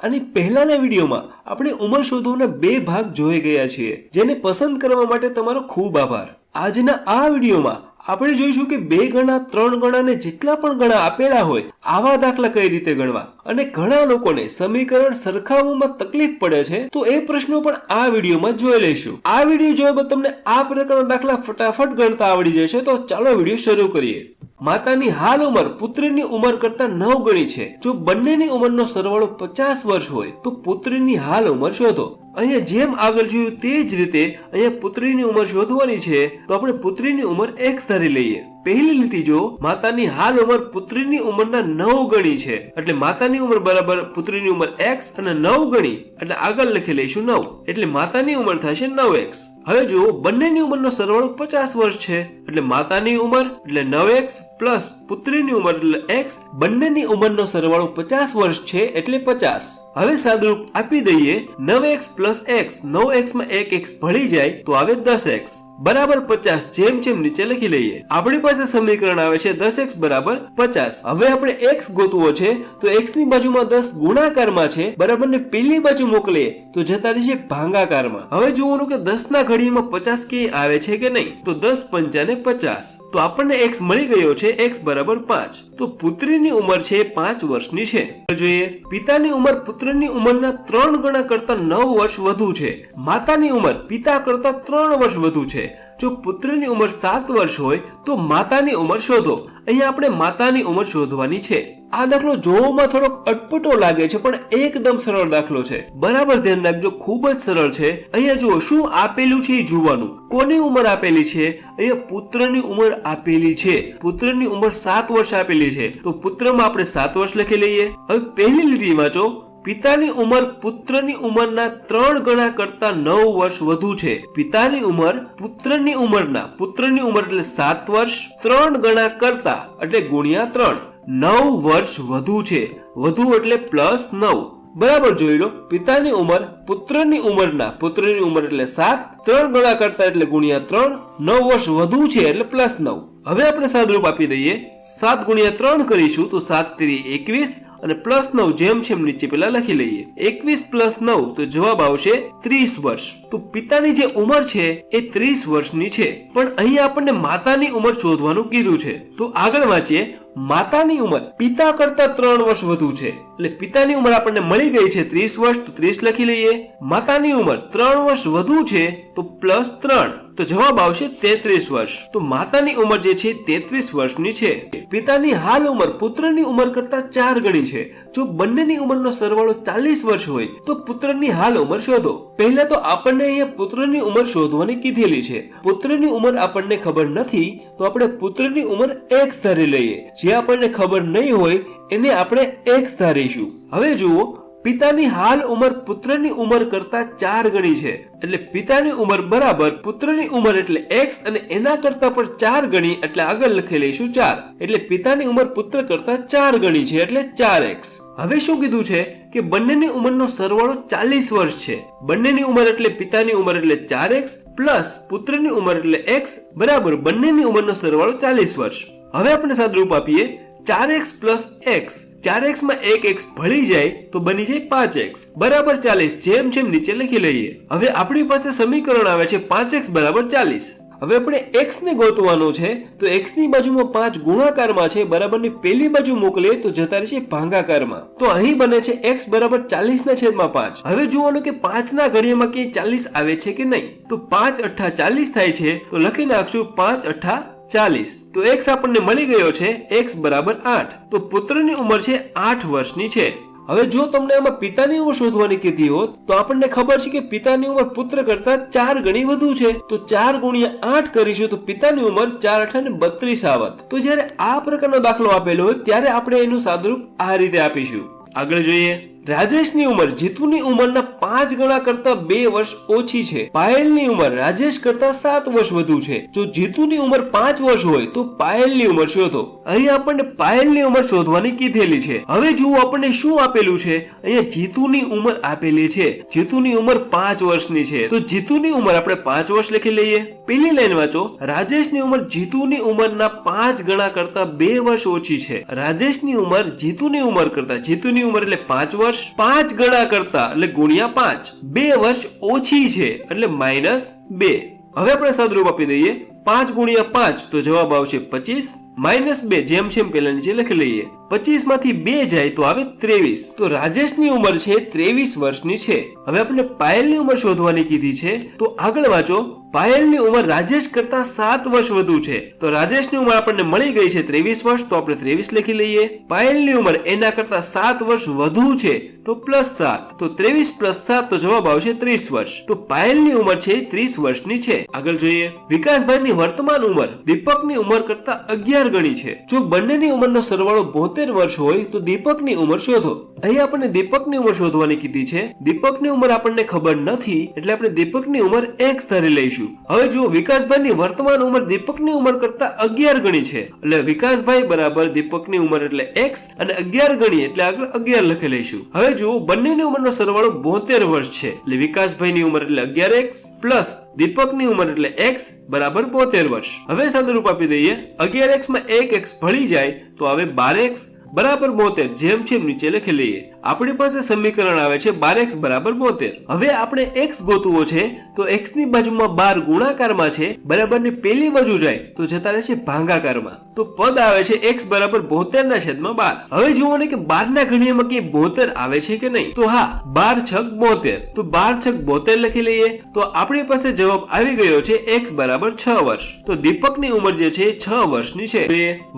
આની પહેલાના વિડીયોમાં આપણે ઉંમર શોધવાના 2 ભાગ જોઈ ગયા છીએ, જેને પસંદ કરવા માટે તમારો ખૂબ આભાર. આજના આ વિડીયોમાં આપણે જોઈશું કે 2 ગણા, 3 ગણા ને જેટલા પણ ગણા આપેલા હોય આવા દાખલા કઈ રીતે ગણવા. અને ઘણા લોકોને સમીકરણ સરખાવવામાં તકલીફ પડે છે, તો એ પ્રશ્નો પણ આ વિડીયોમાં જોઈ લઈશું. આ વિડીયો જોયા બાદ તમને આ પ્રકારના દાખલા ફટાફટ ગણતા આવડી જશે. તો ચાલો વિડીયો શરૂ કરીએ. માતાની હાલ ઉંમર પુત્રની ઉંમર કરતા 9 ગણી છે. જો બંનેની ઉંમરનો સરવાળો 50 વર્ષ હોય તો પુત્રની હાલ ઉંમર શોધો. અહીંયા જેમ આગળ જોયું તે જ રીતે અહીંયા પુત્રીની ઉંમર શોધવાની છે, તો આપણે પુત્રીની ઉંમર x ધારી લઈએ. પહેલી લીટી જો માતાની હાલ ઉંમર પુત્રીની ઉંમરના 9 ગણી છે, એટલે માતાની ઉંમર બરાબર પુત્રીની ઉંમર x અને 9 ગણી એટલે આગળ લખી લઈશું 9, એટલે માતાની ઉંમર થશે 9x. હવે જો બંનેની ઉંમરનો સરવાળો 50 વર્ષ છે, એટલે માતાની ઉંમર એટલે 9x પ્લસ પુત્રીની ઉંમર એટલે x, બંનેની ઉંમરનો સરવાળો 50 વર્ષ છે એટલે 50. હવે સાદુરૂપ આપી દઈએ. 9x પ્લસ x, 9x માં 1x ભળી જાય તો આવે 10x બરાબર 50. જેમ જેમ નીચે લખી લઈએ. આપણી પાસે સમીકરણ આવે છે 10x બરાબર 50. હવે આપણે x ગોતવો છે, તો x ની બાજુમાં 10 ગુણાકારમાં છે બરાબર ને પેલી બાજુ મોકલીએ તો જતા રહેશે ભાગાકારમાં. હવે જોવાનું કે 10 ના ઘડીમાં 50 ક્યાંય આવે છે કે નહીં, તો 10 પંચા ને 50, તો આપણને x મળી ગયો છે x બરાબર 5. તો પુત્રીની ઉંમર છે 5 વર્ષની છે. જોઈએ પિતાની ઉંમર પુત્રની ઉંમરના 3 ગણા કરતા 9 વર્ષ વધુ છે. માતાની ઉંમર પિતા કરતા 3 વર્ષ વધુ છે. જો પુત્રની ઉંમર 7 વર્ષ હોય તો માતાની ઉંમર શોધો. અહીંયા આપણે માતાની ઉંમર શોધવાની છે. આ દાખલો જોવામાં થોડોક અટપટો લાગે છે, પણ એકદમ સરળ દાખલો છે. બરાબર ધ્યાન રાખજો, ખૂબ જ સરળ છે. અહીંયા જુઓ શું આપેલું છે એ જોવાનું. કોની ઉંમર આપેલી છે? અહીંયા પુત્રની ઉંમર આપેલી છે. પુત્રની ઉંમર 7 વર્ષ આપેલી છે, તો પુત્રમાં આપણે 7 વર્ષ લખી લઈએ. હવે પહેલી લીટીમાં જો પિતાની ઉંમર પુત્રની ઉંમરના 3 ગણા કરતા 9 વર્ષ વધુ છે. પિતાની ઉંમર પુત્રની ઉંમરના, પુત્રની ઉંમર એટલે 7 વર્ષ, 3 ગણા કરતા એટલે ગુણ્યા 3, 9 વર્ષ વધુ છે. વધુ એટલે પ્લસ 9 બરાબર. જોઈ લો, પિતાની ઉંમર પુત્રની ઉંમરના, પુત્રની ઉંમર એટલે 7, 3 ગણા કરતા એટલે ગુણ્યા 3, 9 વર્ષ વધુ છે એટલે પ્લસ 9. હવે આપણે સાદુરૂપ આપી દઈએ. 7 ગુણ્યા 3 કરીશું તો 7 તેરી 21 અને પ્લસ 9 જેમ છે એમ નીચે પેલા લખી લઈએ. 21 પ્લસ 9 તો જવાબ આવશે 30 વર્ષ. તો પિતાની જે ઉંમર છે એ 30 વર્ષની છે, પણ અહીંયા આપણને માતાની ઉંમર શોધવાનું કીધું છે. તો આગળ વાંચીએ. માતાની ઉંમર પિતા કરતા 3 વર્ષ વધુ છે, એટલે પિતાની ઉંમર આપણને મળી ગઈ છે 30 વર્ષ, તો 30 લખી લઈએ. માતાની ઉંમર 3 વર્ષ વધુ છે તો પ્લસ 3, તો જવાબ આવશે 33 વર્ષ. તો માતાની ઉંમર જે છે 33 વર્ષની છે. પિતાની હાલ ઉંમર પુત્રની ઉંમર કરતા 4 ગણી છે. જો બંનેની ઉંમરનો સરવાળો 40 વર્ષ હોય તો પુત્રની હાલ ઉંમર શોધો. પહેલા તો આપણને અહીંયા પુત્રની ઉંમર શોધવાની કીધેલી છે. પુત્રની ઉંમર આપણને ખબર નથી, તો આપણે પુત્રની ઉંમર x ધારી લઈએ. જે આપણને ખબર નહીં હોય એને આપણે x ધારીશું. હવે જુઓ, પિતાની હાલ ઉંમર પુત્રની ઉંમર કરતા 4 ગણી છે, એટલે પિતાની ઉંમર બરાબર પુત્રની ઉંમર એટલે x અને એના કરતા પણ 4 ગણી એટલે આગળ લખી લઈશું 4, એટલે પિતાની ઉંમર પુત્ર કરતા 4 ગણી છે એટલે 4x. હવે શું કીધું છે કે બંનેની ઉંમરનો સરવાળો 40 વર્ષ છે. બંનેની ઉંમર એટલે પિતાની ઉંમર એટલે 4x પ્લસ પુત્રની ઉંમર એટલે x બરાબર બંનેની ઉંમરનો સરવાળો 40 વર્ષ. હવે આપણે સાદુરૂપ આપીએ. 4x પ્લસ x, 4x માં 1x ભળી જાય તો બની જાય 5x બરાબર 40. જેમ જેમ નીચે લખી લઈએ. હવે આપણી પાસે સમીકરણ આવે છે 5x બરાબર 40. હવે આપણે x ને ગોતવાનો છે, તો x ની બાજુમાં 5 ગુણાકારમાં છે બરાબર ની પેલી બાજુ મોકલીએ તો જતા રહેશે ભાગાકારમાં. તો અહીં બને છે x બરાબર 40 ના છેદમાં 5. હવે જોવાનું કે 5 ના ઘડિયામાં ક્યાંય 40 આવે છે કે નહીં, તો 5 અઠ્ઠા 40 થાય છે, તો લખી નાખશું 5 અઠ્ઠા 40. તો x આપણને મળી ગયો છે x બરાબર 8. તો પુત્રની ઉંમર છે 8 વર્ષની છે. હવે જો તમને આમાં પિતાની ઉંમર શોધવાની કીધી હોત તો આપણને ખબર છે કે પિતાની ઉંમર પુત્ર કરતા 4 ગણી વધુ છે, તો 4 ગુણ્યા 8 કરીશું તો પિતાની ઉંમર 4 અઠા ને 32 આવત. તો જ્યારે આ પ્રકારનો દાખલો આપેલો હોય ત્યારે આપણે એનું સાદુરૂપ આ રીતે આપીશું. આગળ જોઈએ. રાજેશની ઉંમર જીતુની ઉંમરના 5 ગણા કરતા 2 વર્ષ ઓછી છે. પાયલની ઉંમર રાજેશ કરતા 7 વર્ષ વધુ છે. જો જીતુની ઉંમર 5 વર્ષ હોય તો પાયલની ઉંમર શોધો. અહીં આપણને પાયલની ઉંમર શોધવાની કીધેલી છે. હવે જુઓ આપણને શું આપેલું છે. અહીંયા જીતુની ઉંમર આપેલી છે. જીતુની ઉંમર 5 વર્ષની છે, તો જીતુની ઉંમર આપણે 5 વર્ષ લખી લઈએ. પેલી લાઈન વાંચો. રાજેશની ઉંમર જીતુની ઉંમરના 5 ગણા કરતા 2 વર્ષ ઓછી છે. રાજેશની ઉંમર જીતુની ઉંમર કરતા, જીતુની ઉંમર એટલે 5 વર્ષ વર્ષ 5 ગણા કરતા એટલે ગુણ્યા 5 2 વર્ષ ઓછી છે એટલે -2. હવે આપણે સાદુરૂપ આપી દઈએ 5 ગુણ્યા 5 તો જવાબ આવશે 25 -2 જેમ છે પેલા નીચે લખી લઈએ 25 માંથી 2 જાય તો આવે 23. તો રાજેશની ઉંમર છે 23 વર્ષની છે. હવે આપણે પાયલની ઉંમર શોધવાની કીધી છે તો આગળ વાંચો. પાયલની ઉંમર રાજેશ કરતા 7 વર્ષ વધુ છે. તો રાજેશની ઉંમર આપણને મળી ગઈ છે 23 વર્ષ તો આપણે 23 લખી લઈએ. પાયલની ઉંમર એના કરતા 7 વર્ષ વધુ છે તો +7 તો 23 + 7 તો જવાબ આવશે 30 વર્ષ. તો પાયલની ઉંમર છે 30 વર્ષની છે. આગળ જોઈએ. વિકાસભાઈની વર્તમાન ઉંમર દીપકની ઉંમર કરતા 11 ગણી છે. જો બંનેની ઉંમરનો સરવાળો 72 વર્ષ હોય તો દીપકની ઉંમર શોધો. અહીં આપણને દીપકની ઉંમર શોધવાની કીધી છે. દીપકની ઉંમર આપણને ખબર નથી એટલે આપણે દીપકની ઉંમર x ધારી લઈશું. હવે જો વિકાસભાઈની વર્તમાન ઉંમર દીપકની ઉંમર કરતા 11 ગણી છે એટલે વિકાસભાઈ બરાબર દીપકની ઉંમર એટલે x અને 11 ગણી એટલે આગળ 11 લખી લઈશું. હવે જો બંનેની ઉંમરનો સરવાળો 72 વર્ષ છે એટલે વિકાસભાઈની ઉંમર એટલે 11x પ્લસ દીપકની ઉંમર એટલે x બરાબર 72 વર્ષ. હવે સાદુરૂપ આપી દઈએ. 11x માં 1x ભળી જાય તો આવે 12x બરાબર 72 જેમ છે નીચે લખી લઈએ. આપણી પાસે સમીકરણ આવે છે 12x બરાબર 72. હવે આપણે x ગોતવો છે તો x ની બાજુમાં 12 ગુણાકારમાં છે બરાબર ની પેલી બાજુ જાય તો જતા રહેશે ભાગાકારમાં. તો પદ આવે છે x બરાબર 72 ના છેદમાં 12. હવે જુઓ ને કે 12 ના ઘડિયામાં કે 72 આવે છે કે નહીં. તો હા 12 છક 72 તો 12 છક 72 લખી લઈએ. તો આપણી પાસે જવાબ આવી ગયો છે x બરાબર 6 વર્ષ. તો દીપકની ઉંમર જે છે 6 વર્ષની છે.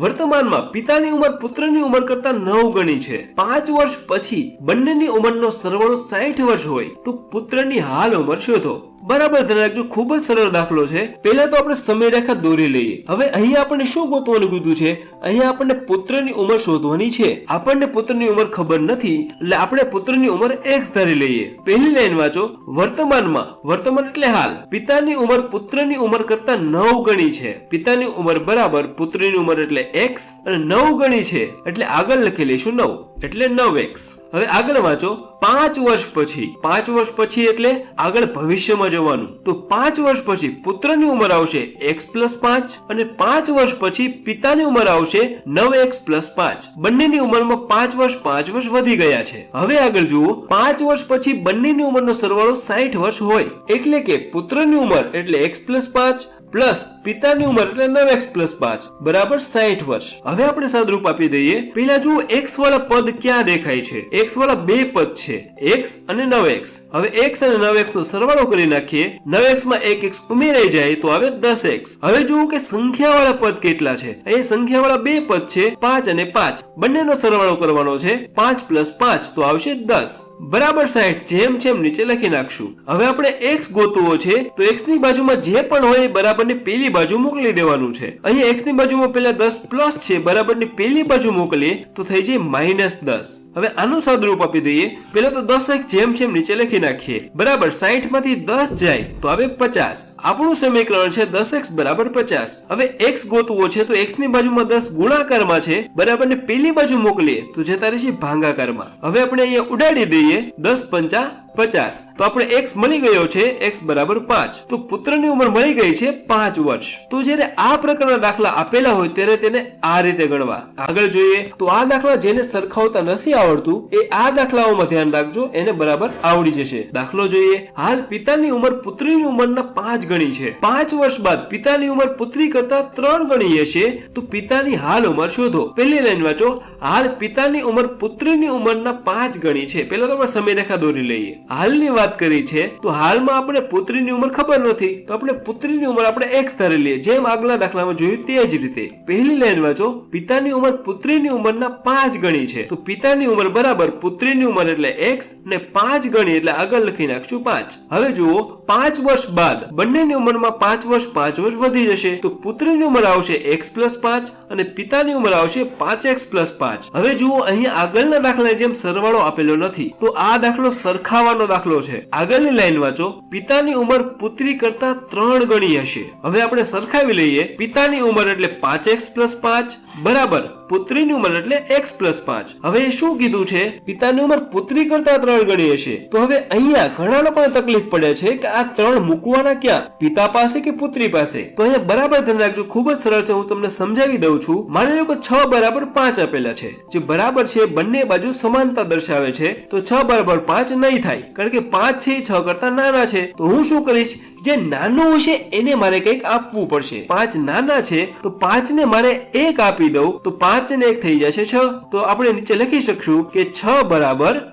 વર્તમાનમાં પિતાની ઉંમર પુત્રની ઉંમર કરતા 9 ગણી છે. 5 વર્ષ પછી બંનેની ઉંમરનો સરવાળો 60 વર્ષ હોય તો પુત્રની હાલ ઉંમર શોધો. બરાબર ધ્યાન રાખજો. ખૂબ જ સરળ દાખલો છે. પહેલા તો આપણે સમયરેખા દોરી લઈએ. હવે અહીંયા આપણને શું ગોતવાનું કીધું છે? અહીંયા આપણને પુત્રની ઉંમર શોધવાની છે. આપણને પુત્રની ઉંમર ખબર નથી એટલે આપણે પુત્રની ઉંમર x ધારી લઈએ. પહેલી લાઈન વાંચો. વર્તમાન એટલે હાલ. પિતાની ઉંમર પુત્રની ઉંમર કરતા 9 ગણી છે. પિતાની ઉંમર બરાબર પુત્રની ઉંમર એટલે x અને 9 ગણી છે એટલે આગળ લખી લઈશું 9 એટલે 9x. હવે આગળ વાંચો. 5 વર્ષ પછી એટલે આગળ ભવિષ્યમાં જવાનું. તો 5 વર્ષ પછી પુત્રની ઉંમર આવશે x + 5 અને 5 વર્ષ પછી પિતાની ઉંમર આવશે 9x + 5. બંનેની ઉંમરમાં 5 વર્ષ વધી ગયા છે. હવે આગળ જુઓ. 5 વર્ષ પછી બંનેની ઉંમરનો સરવાળો 60 વર્ષ હોય એટલે કે પુત્રની ઉંમર એટલે x + 5 પ્લસ પિતાની ઉંમર એટલે 9x + 5 બરાબર 60 વર્ષ. હવે આપણે સાદુરૂપ આપી દઈએ. પહેલા જુઓ x વાળા પદ ક્યાં દેખાય છે? x વાળા બે પદ છે x અને 9x. હવે x અને 9x નો સરવાળો કરી નાખીએ. 9x માં 1x ઉમેરાઈ જાય તો આવે 10x. હવે જુઓ કે સંખ્યાવાળા પદ કેટલા છે. અહીં સંખ્યાવાળા બે પદ છે 5 અને 5. બંનેનો સરવાળો કરવાનો છે. 5 + 5 તો આવશે 10 બરાબર 60 જેમ છે નીચે લખી નાખશું. હવે આપણે x ગોતવો છે તો x ની બાજુમાં જે પણ હોય એ બરાબરની પેલી બાજુ મોકલી દેવાનું છે. અહીં x ની બાજુમાં પહેલા 10 પ્લસ છે બરાબરની પેલી બાજુ મોકલીએ તો થઈ જાય -10. હવે આનું સાદુરૂપ આપી દઈએ. પહેલા તો 10x જેમ છે નીચે લખી નાખીએ. બરાબર 60 માંથી 10 જાય તો આવે 50. આપણું સમીકરણ છે 10x બરાબર 50. હવે x ગોતવો છે તો x ની બાજુમાં 10 ગુણાકારમાં છે બરાબરની પેલી બાજુ મોકલીએ તો જતા રહેશે ભાગાકારમાં. હવે આપણે અહીંયા ઉડાડી દઈએ. 10 × 50 તો આપણે x મળી ગયો છે x બરાબર 5. તો પુત્રની ઉંમર મળી ગઈ છે 5 વર્ષ. તો જ્યારે આ પ્રકારના દાખલા આપેલા હોય ત્યારે તેને આ રીતે ગણવા. આગળ જોઈએ તો આ દાખલા જેને સરખાવતા નથી આવડતું એ આ દાખલાઓમાં ધ્યાન રાખજો, એને બરાબર આવડી જશે. દાખલો જોઈએ. હાલ પિતાની ઉંમર પુત્રીની ઉંમરના 5 ગણી છે. 5 વર્ષ બાદ પિતાની ઉંમર પુત્રી કરતા 3 ગણી હશે તો પિતાની હાલ ઉંમર શોધો. પહેલી લાઈન વાંચો. હાલ પિતાની ઉંમર પુત્રીની ઉંમરના 5 ગણી છે. પહેલા તો આપણે સમયરેખા દોરી લઈએ. હાલની વાત કરી છે તો હાલમાં આપણે પુત્રીની ઉંમર ખબર નથી તો આપણે પુત્રીની ઉંમર આપણે x ધારી લઈએ જેમ આગલા દાખલામાં જોયું તે જ રીતે. પહેલી લાઈન વાંચો. પિતાની ઉંમર પુત્રીની ઉંમરના 5 ગણી છે તો પિતાની ઉંમર બરાબર પુત્રીની ઉંમર એટલે x ને 5 ગણી એટલે આગળ લખી નાખશું 5. હવે જુઓ 5 વર્ષ બાદ બંનેની ઉંમરમાં 5 વર્ષ વધી જશે તો પુત્રીની ઉંમર આવશે x + 5 અને પિતાની ઉંમર આવશે 5x + 5. હવે જુઓ અહીંયા આગળના દાખલાની જેમ સરવાળો આપેલો નથી તો આ દાખલો સરખાવાનો દાખલો છે. આગળની લાઈન વાંચો. પિતાની ઉંમર પુત્રી કરતા 3 ગણી હશે. હવે આપણે સરખાવી લઈએ. પિતાની ઉંમર એટલે 5x + 5 બરાબર પુત્રીની ઉંમર એટલે x + 5. હવે શું કીધું છે? પિતાની ઉંમર પુત્રી કરતા 3 ગણી હશે. તો હવે અહીંયા ઘણા લોકોને તકલીફ પડે છે કે આ 3 મૂકવાના ક્યાં, પિતા પાસે કે પુત્રી પાસે? તો અહીંયા બરાબર ધ્યાન રાખજો, ખૂબ જ સરળ છે, હું તમને સમજાવી દઉં છું. માની લો કે 6 = 5 આપેલા છે, જે બરાબર છે, બંને બાજુ સમાનતા દર્શાવે છે. તો 6 = 5 નહીં થાય, કારણ કે 5 છે એ 6 કરતા નાના છે. તો હું શું કરીશ, જે નાનું હશે એને મારે કંઈક આપવું પડશે. 5 નાના છે તો 5 ને મારે 1 આપી દઉં તો 5 ને 1 થઈ જશે 6. તો આપણે નીચે લખી શકશું કે 6 =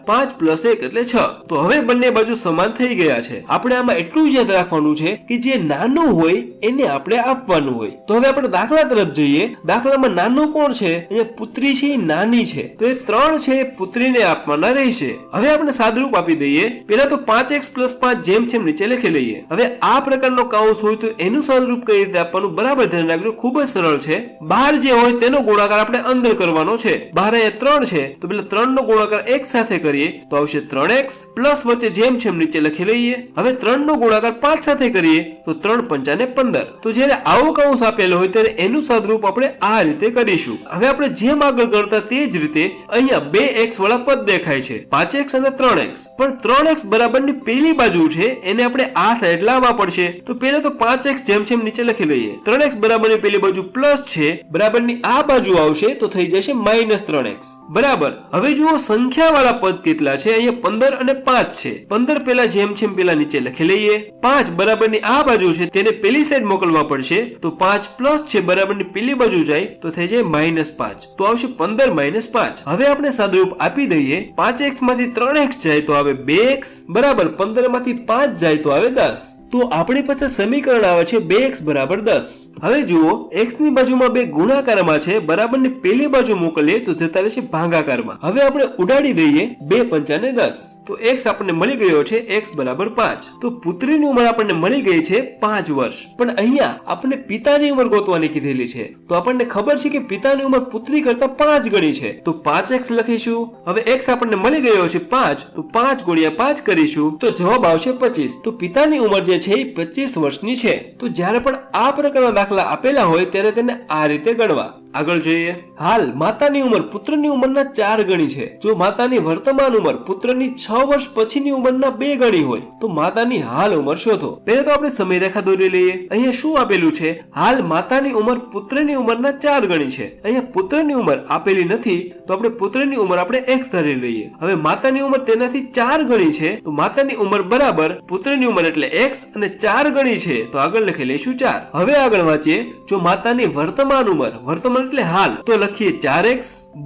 5 + 1 એટલે 6. તો હવે બંને બાજુ સમાન થઈ ગયા છે. આપણે આમાં એટલું જ યાદ રાખવાનું છે કે જે નાનું હોય એને આપણે આપવાનું હોય. તો હવે આપણે દાખલા તરફ જઈએ. દાખલામાં નાનું કોણ છે? અહીંયા પુત્રી છે, નાની છે, તો એ 3 છે પુત્રીને આપવાના રહેશે. હવે આપણે સાદરૂપ આપી દઈએ. પહેલા તો 5x + 5 જેમ છે નીચે લખી લઈએ. હવે આ પ્રકારનો કૌંસ હોય તો એનું સાદરૂપ કઈ રીતે આપવાનું બરાબર ધ્યાન રાખજો, ખૂબ જ સરળ છે. બહાર જે હોય તેનો ગુણાકાર આપણે અંદર કરવાનો છે. બહાર અહીંયા 3 છે તો પેલા 3 નો ગુણાકાર x સાથે કરીએ તો આવશે 3x પ્લસ વચ્ચે જેમ છે નીચે લખી લઈએ. હવે 3 નો ગુણાકાર 5 સાથે કરીએ તો 3 × 5 = 15. તો જ્યારે આવો કૌંસ આપેલો હોય ત્યારે એનું સાદરૂપ આપણે આ રીતે કરીશું. હવે આપણે જેમ આગળ કરતા તે જ રીતે અહીંયા 2x વાળા પદ દેખાય છે, 5x અને 3x. પણ 3x બરાબરની પેલી બાજુ છે એને આપણે આ સાઈડ લાવવા પડશે. તો પહેલા તો 5x જેમ છે નીચે લખી લઈએ. 3x બરાબરની પેલી બાજુ પ્લસ છે, બરાબરની આ બાજુ આવશે તો થઈ જશે -3x. બરાબર. હવે જુઓ સંખ્યા વાળા પદ કેટલા છે. અહીંયા 15 અને 5 છે. 15 પેલા જેમ છે પેલા નીચે લખી લઈએ. 5 બરાબરની આ બાજુ છે તેને પેલી સાઈડ મોકલવા પડશે. તો 5 પ્લસ છે બરાબરની પેલી બાજુ જાય તો થઈ જાય -5. તો આવશે 15 - 5. હવે આપણે સાદરૂપ આપી દઈએ. 5x માંથી 3x જાય તો આવે 2x, બરાબર 15 માંથી 5 જાય તો આવે 10. તો આપણી પાસે સમીકરણ આવે છે 2x = 10. હવે જુઓ x ની બાજુમાં 2 ગુણાકારમાં છે, બરાબરની પેલી બાજુ મોકલીએ તો જતા રહેશે ભાગાકારમાં. હવે આપણે ઉડાડી દઈએ 2 × 5 = 10. તો x આપણને મળી ગયો છે x = 5. તો પુત્રીની ઉંમર આપણને મળી ગઈ છે 5 વર્ષ. પણ અહીંયા આપણે પિતાની ઉંમર ગોતવાની કીધેલી છે. તો આપણને ખબર છે કે પિતાની ઉંમર પુત્રી કરતા 5 ગણી છે. તો 5x લખીશું. હવે x આપણને મળી ગયો છે 5, તો 5 × 5 કરીશું તો જવાબ આવશે 25. તો પિતાની ઉંમર જે છે એ 25 વર્ષની છે. તો જ્યારે પણ આ પ્રકારના દાખલા આપેલા હોય ત્યારે તેને આ રીતે ગણવા. આગળ જોઈએ. હાલ માતાની ઉંમર પુત્રની ઉંમરના 4 ગણી છે. જો માતાની વર્તમાન ઉંમર પુત્રની 6 વર્ષ પછીની ઉંમરના 2 ગણી હોય તો માતાની હાલ ઉંમર શોધો. પહેલા તો આપણે સમયરેખા દોરી લઈએ. અહીંયા શું આપેલું છે? હાલ માતાની ઉંમર પુત્રની ઉંમરના 4 ગણી છે. અહીંયા પુત્રની ઉંમર આપેલી નથી તો આપણે પુત્રની ઉંમર આપણે x ધરી લઈએ. હવે માતાની ઉંમર તેનાથી 4 ગણી છે તો માતાની ઉંમર બરાબર પુત્રની ઉંમર એટલે x અને 4 ગણી છે તો આગળ લખી લઈશું 4. હવે આગળ વાંચીએ. જો માતાની વર્તમાન ઉંમર, વર્તમાન એટલે હાલ, તો લખીએ 4x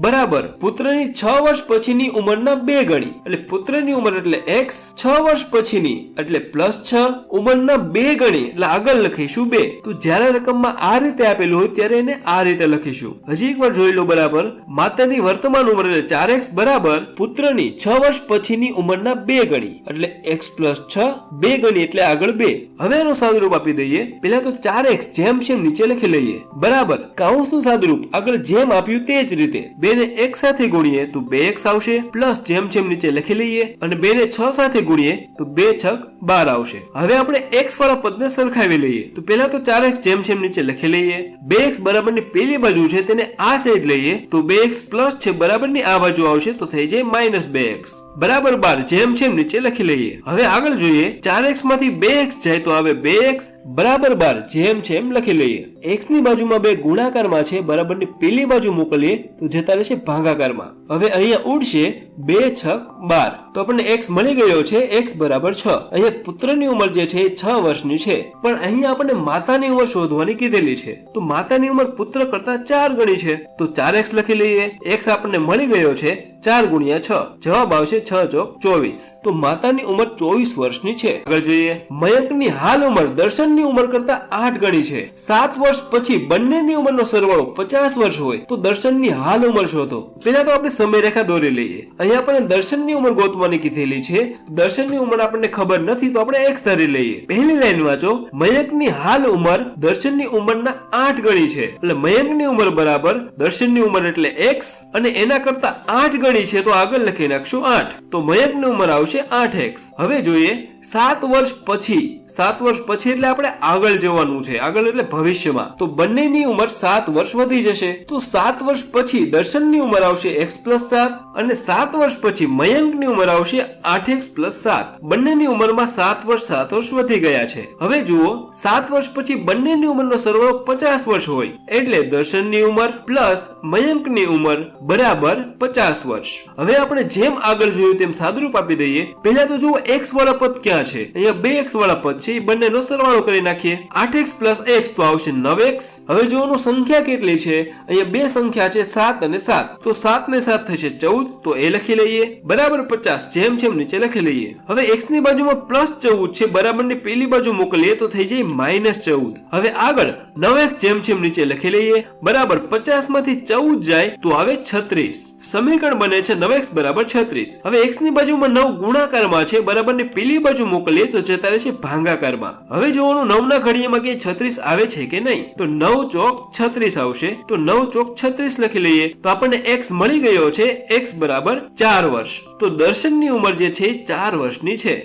બરાબર પુત્રની 6 વર્ષ પછીની ઉંમરના 2 ગણી. એટલે પુત્રની ઉંમર એટલે x, 6 વર્ષ પછીની એટલે +6, ઉંમરના 2 ગણી એટલે આગળ લખીશું 2. તો જ્યારે રકમમાં આ રીતે આપેલું હોય ત્યારે એને આ રીતે લખીશું. હજી એકવાર જોઈ લો. બરાબર માતાની વર્તમાન ઉંમર એટલે 4x બરાબર પુત્રની 6 વર્ષ પછીની ઉંમરના 2 ગણી એટલે x + 6, 2 ગણી એટલે આગળ 2. હવે એનું સાદુરૂપ આપી દઈએ. પહેલા તો 4x જેમ છે નીચે લખી લઈએ. બરાબર કૌંસનું સાદુરૂપ આગળ જેમ આપ્યું તે જ રીતે 2 ને 1 સાથે ગુણીએ તો 2x આવશે, પ્લસ જેમ છે નીચે લખી લઈએ અને 2 ને 6 સાથે ગુણીએ તો 2 × 6 = 12 આવશે. હવે આપણે x વાળા પદને સરખાવી લઈએ. તો પહેલા તો 4x જેમ છે નીચે લખી લઈએ. 2x બરાબરની પેલી બાજુ છે તેને આ સાઈડ લઈએ તો 2x પ્લસ છે બરાબરની આ બાજુ આવશે તો થઈ જાય -2x બરાબર 12 જેમ છે નીચે લખી લઈએ. હવે આગળ જોઈએ. 4x માંથી 2x જાય તો આવે 2x બરાબર 12 જેમ છે એમ લખી લઈએ. x ની બાજુમાં 2 ગુણાકારમાં છે, બરાબરની પેલી બાજુ મોકલીએ તો જતા રહેશે ભાગાકારમાં. હવે અહીંયા ઉડશે 2 × 6 = 12. તો આપણને x મળી ગયો છે x = 6. અહીંયા પુત્રની ઉંમર જે છે એ 6 વર્ષની છે. પણ અહીંયા આપણને માતાની ઉંમર શોધવાની કીધેલી છે. તો માતાની ઉંમર પુત્ર કરતા 4 ગણી છે તો 4x લખી લઈએ. x આપણને મળી ગયો છે 4 × 6, જવાબ આવશે 6 × 24. તો માતાની ઉંમર 24 વર્ષની છે. આગળ જોઈએ. મયંકની હાલ ઉંમર દર્શનની ઉંમર કરતા 8 ગણી છે. 7 વર્ષ પછી બંનેની ઉંમરનો સરવાળો 50 વર્ષ હોય તો દર્શનની હાલ ઉંમર શોધો. પહેલા તો આપણે સમયરેખા દોરી લઈએ. અહીંયા આપણે દર્શનની ઉંમર ગોતવાની શોધવાની કીધેલી છે. દર્શનની ઉંમર આપણને ખબર નથી તો આપણે x ધારી લઈએ. પહેલી લાઈન વાંચો, મયંકની હાલ ઉંમર દર્શનની ઉંમરના 8 ગણી છે. એટલે મયંકની ઉંમર બરાબર દર્શનની ઉંમર એટલે x અને એના કરતા 8 ગણી છે તો આગળ લખી નાખશું 8. તો મયંકની ઉંમર આવશે 8x. હવે જોઈએ 7 વર્ષ પછી. 7 વર્ષ પછી એટલે આપણે આગળ જવાનું છે. આગળ એટલે ભવિષ્યમાં. તો બંનેની ઉંમર 7 વર્ષ વધી જશે. તો 7 વર્ષ પછી દર્શનની ઉંમર આવશે x+7 અને 7 વર્ષ પછી મયંકની ઉંમર આવશે 8x+7. બંનેની ઉંમરમાં 7 વર્ષ વધી ગયા છે. હવે જુઓ 7 વર્ષ પછી બંનેની ઉંમરનો સરવાળો 50 વર્ષ હોય એટલે દર્શનની ઉંમર પ્લસ મયંકની ઉંમર બરાબર 50 વર્ષ. હવે આપણે જેમ આગળ જોયું તેમ સાદુરૂપ આપી દઈએ. પહેલા તો જુઓ x વાળા પદ ક્યાં છે? અહીંયા 2x વાળા પદ છે, બંનેનો સરવાળો કરી નાખીએ. 8x+x તો આવશે 9x. હવે જોવાનું સંખ્યા કેટલી છે? અહીંયા બે સંખ્યા છે 7 અને 7. તો 7 ને 7 થશે 14. તો એ લખી લઈએ બરાબર 50. જેમ જેમ નીચે લખી લઈએ. હવે x ની બાજુમાં +14 છે, બરાબરની પેલી બાજુ મોકલીએ તો થઈ જાય -14. હવે આગળ 9x જેમ નીચે લખી લઈએ બરાબર 50 માંથી 14 જાય તો આવે 36. સમીકરણ બને છે 9x બરાબર 36. હવે x ની બાજુમાં 9 ગુણાકારમાં છે, બરાબરની પેલી બાજુ મોકલીએ તો જતા રહેશે ભાગાકારમાં. હવે જોવાનું 9 ના ઘડિયામાં કે 36 આવે છે કે નહીં. તો 9 ચોક 36 આવશે. તો 9 ચોક 36 લખી લઈએ તો આપણને x મળી ગયો છે. x બરાબર 4 વર્ષ. તો દર્શનની ઉંમર જે છે 4 વર્ષની છે.